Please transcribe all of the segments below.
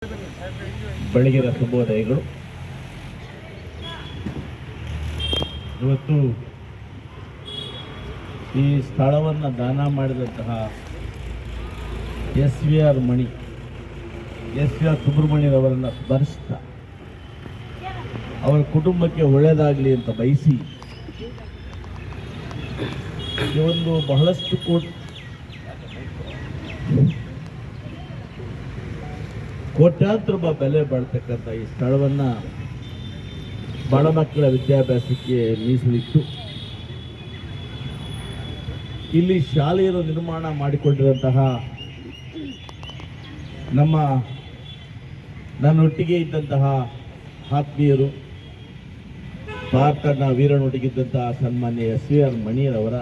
ಬೆಳಗಿನ ಶುಭೋದಯಗಳು. ಇವತ್ತು ಈ ಸ್ಥಳವನ್ನು ದಾನ ಮಾಡಿದಂತಹ SVR ಮಣಿ SVR ಸುಬ್ರಹ್ಮಣ್ಯರವರನ್ನು ಸ್ಮರಿಸ್ತಾ ಅವರ ಕುಟುಂಬಕ್ಕೆ ಒಳ್ಳೆಯದಾಗಲಿ ಅಂತ ಬಯಸಿ ಈ ಒಂದು ಬಹಳಷ್ಟು ಕೋಟ್ಯಾಂತರ ರೂಪಾಯಿ ಬೆಲೆ ಬಾಳ್ತಕ್ಕಂಥ ಈ ಸ್ಥಳವನ್ನು ಬಡ ಮಕ್ಕಳ ವಿದ್ಯಾಭ್ಯಾಸಕ್ಕೆ ಮೀಸಲಿಟ್ಟು ಇಲ್ಲಿ ಶಾಲೆಯನ್ನು ನಿರ್ಮಾಣ ಮಾಡಿಕೊಂಡಿರುವಂತಹ ನನ್ನೊಟ್ಟಿಗೆ ಇದ್ದಂತಹ ಆತ್ಮೀಯರು, ಭಾರತನ ವೀರನೊಟ್ಟಿಗಿದ್ದಂತಹ ಸನ್ಮಾನ್ಯ SVR ಮಣಿಯರವರ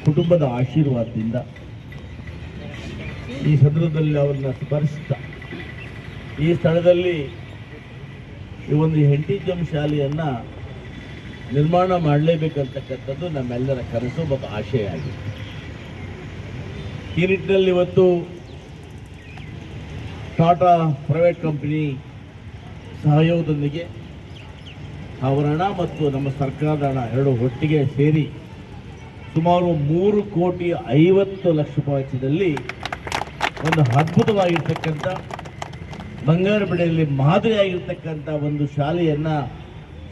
ಕುಟುಂಬದ ಆಶೀರ್ವಾದದಿಂದ ಈ ಸಂದರ್ಭದಲ್ಲಿ ಅವರನ್ನ ಸ್ಮರಿಸ್ತಾ ಈ ಸ್ಥಳದಲ್ಲಿ ಈ ಒಂದು ಹೆಂಟಿಜಂ ಶಾಲೆಯನ್ನು ನಿರ್ಮಾಣ ಮಾಡಲೇಬೇಕಂತಕ್ಕಂಥದ್ದು ನಮ್ಮೆಲ್ಲರ ಕನಸು ಮತ್ತು ಆಶಯ ಆಗಿದೆ. ಈ ನಿಟ್ಟಿನಲ್ಲಿ ಇವತ್ತು ಟಾಟಾ ಪ್ರೈವೇಟ್ ಕಂಪನಿ ಸಹಯೋಗದೊಂದಿಗೆ ಅವರ ಹಣ ಮತ್ತು ನಮ್ಮ ಸರ್ಕಾರದ ಹಣ ಎರಡು ಒಟ್ಟಿಗೆ ಸೇರಿ ಸುಮಾರು 3,50,00,000 ರೂಪಾಯಿ ವೆಚ್ಚದಲ್ಲಿ ಒಂದು ಅದ್ಭುತವಾಗಿರ್ತಕ್ಕಂಥ ಬಂಗಾರಪೇಟೆಯಲ್ಲಿ ಮಾದರಿಯಾಗಿರ್ತಕ್ಕಂಥ ಒಂದು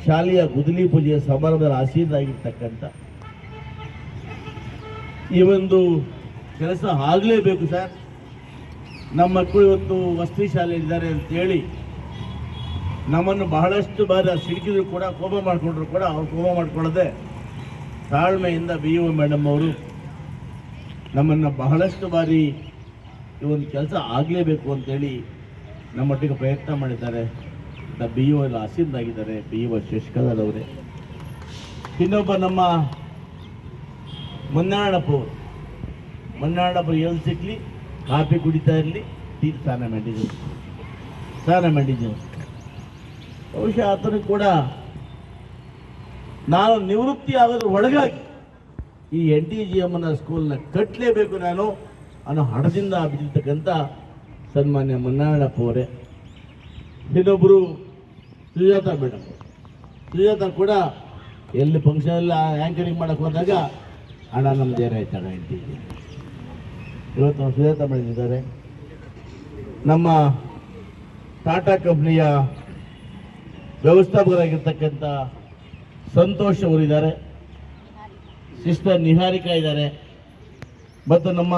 ಶಾಲೆಯ ಗುದ್ದಲಿ ಪೂಜೆಯ ಸಮಾರಂಭದ ಆಸೀನರಾಗಿರ್ತಕ್ಕಂಥ ಈ ಒಂದು ಕೆಲಸ ಆಗಲೇಬೇಕು ಸರ್. ನಮ್ಮ ಮಕ್ಕಳು ಇವತ್ತು ವಸತಿ ಶಾಲೆಯಲ್ಲಿದ್ದಾರೆ ಅಂತೇಳಿ ನಮ್ಮನ್ನು ಬಹಳಷ್ಟು ಬಾರಿ ಸಿಡಿಕಿದ್ರು ಕೂಡ ಕೋಪ ಮಾಡಿಕೊಂಡ್ರು ಕೂಡ ಅವ್ರು ಕೋಪ ಮಾಡಿಕೊಳ್ಳದೆ ತಾಳ್ಮೆಯಿಂದ BO ಮೇಡಮ್ ಅವರು ನಮ್ಮನ್ನು ಬಹಳಷ್ಟು ಬಾರಿ ಈ ಒಂದು ಕೆಲಸ ಆಗಲೇಬೇಕು ಅಂತೇಳಿ ನಮ್ಮೊಟ್ಟಿಗೆ ಪ್ರಯತ್ನ ಮಾಡಿದ್ದಾರೆ. BO ಎಲ್ಲ ಆಸೀನರಾಗಿದ್ದಾರೆ, BO ಶಶಿಕಲಾಲ್ ಅವರೇ. ಇನ್ನೊಬ್ಬ ನಮ್ಮ ಮನ್ನಾಳಪ್ಪ ಎಲ್ಲಿ ಸಿಕ್ಕಲಿ ಕಾಫಿ ಕುಡಿತಾ ಇರಲಿ, ಸ್ನಾನ ಮಾಡಿದ್ರು. ಬಹುಶಃ ಆತನಿಗೆ ಕೂಡ ನಾನು ನಿವೃತ್ತಿ ಆಗೋದ್ರ ಒಳಗಾಗಿ ಈ NTGM ಸ್ಕೂಲ್ನ ಕಟ್ಟಲೇಬೇಕು ನಾನು ಅನ್ನೋ ಹಣದಿಂದ ಬಿದ್ದಿರ್ತಕ್ಕಂಥ ಸನ್ಮಾನ್ಯ ಮನ್ನಾಳಪ್ಪ ಅವರೇ. ಇನ್ನೊಬ್ಬರು ಸುಜಾತಾ ಮೇಡಮ್. ಸುಜಾತಾ ಕೂಡ ಎಲ್ಲಿ ಫಂಕ್ಷನಲ್ಲಿ ಆ್ಯಂಕರಿಂಗ್ ಮಾಡೋಕ್ಕೆ ಹೋದಾಗ ಹಣ ನಮ್ಮದೇ ಆಯ್ತಾಳ NTGM. ಇವತ್ತು ಸುಜಾತಾ ಮೇಡಮ್ ಇದ್ದಾರೆ. ನಮ್ಮ ಟಾಟಾ ಕಂಪ್ನಿಯ ವ್ಯವಸ್ಥಾಪಕರಾಗಿರ್ತಕ್ಕಂಥ ಸಂತೋಷ್ ಅವರಿದ್ದಾರೆ, ಸಿಸ್ಟರ್ ನಿಹಾರಿಕಾ ಇದ್ದಾರೆ, ಮತ್ತು ನಮ್ಮ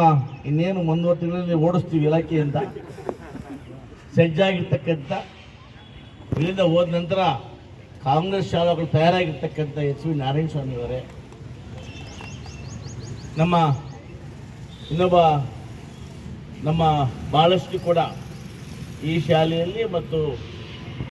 ಇನ್ನೇನು 1 ತಿಂಗಳಲ್ಲಿ ಓಡಿಸ್ತೀವಿ ಇಲಾಖೆ ಅಂತ ಸಜ್ಜಾಗಿರ್ತಕ್ಕಂಥ, ಇಲ್ಲಿಂದ ಹೋದ ನಂತರ ಕಾಂಗ್ರೆಸ್ ಶಾಲೆಗಳು ತಯಾರಾಗಿರ್ತಕ್ಕಂಥ SV ನಾರಾಯಣ ಸ್ವಾಮಿ ಅವರೇ, ನಮ್ಮ ಭಾಳಷ್ಟು ಕೂಡ ಈ ಶಾಲೆಯಲ್ಲಿ ಮತ್ತು